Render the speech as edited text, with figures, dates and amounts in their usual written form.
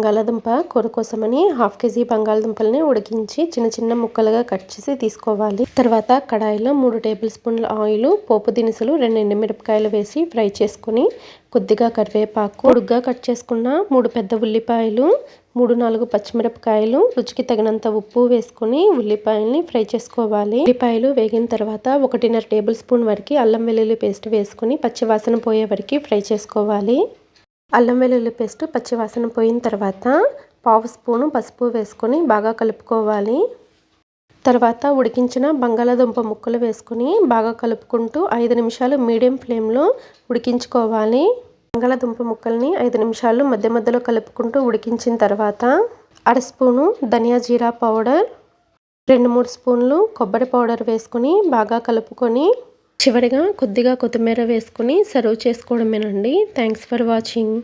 బంగాళాదుంప కూర కోసమని 1/2 కేజీ బంగాళదుంపల్ని ఉడికించి చిన్న చిన్న ముక్కలుగా కట్ చేసి తీసుకోవాలి. తర్వాత కడాయిలో 3 టేబుల్ స్పూన్ల ఆయిల్, పోపు దినుసులు, 2 ఎండుమిరపకాయలు వేసి ఫ్రై చేసుకుని కొద్దిగా కరివేపాకు, పొడుగ్గా కట్ చేసుకున్న 3 పెద్ద ఉల్లిపాయలు, 3-4 పచ్చిమిరపకాయలు, రుచికి తగినంత ఉప్పు వేసుకుని ఉల్లిపాయల్ని ఫ్రై చేసుకోవాలి. ఉల్లిపాయలు వేగిన తర్వాత 1.5 టేబుల్ స్పూన్ వరకు అల్లం వెల్లుల్లి పేస్ట్ వేసుకుని పచ్చివాసన పోయే వరకు ఫ్రై చేసుకోవాలి. అల్లం వెల్లుల్లి పేస్ట్ పచ్చివాసన పోయిన తర్వాత 1/2 స్పూను పసుపు వేసుకొని బాగా కలుపుకోవాలి. తర్వాత ఉడికించిన బంగాళాదుంప ముక్కలు వేసుకుని బాగా కలుపుకుంటూ 5 నిమిషాలు మీడియం ఫ్లేమ్లో ఉడికించుకోవాలి. బంగాళాదుంప ముక్కల్ని 5 నిమిషాలు మధ్య మధ్యలో కలుపుకుంటూ ఉడికించిన తర్వాత 1/2 స్పూను ధనియా జీరా పౌడర్, 2-3 స్పూన్లు కొబ్బరి పౌడర్ వేసుకుని బాగా కలుపుకొని చివరిగా కొద్దిగా కొత్తిమీర వేసుకుని సర్వ్ చేసుకోవడమేనండి. Thanks for watching.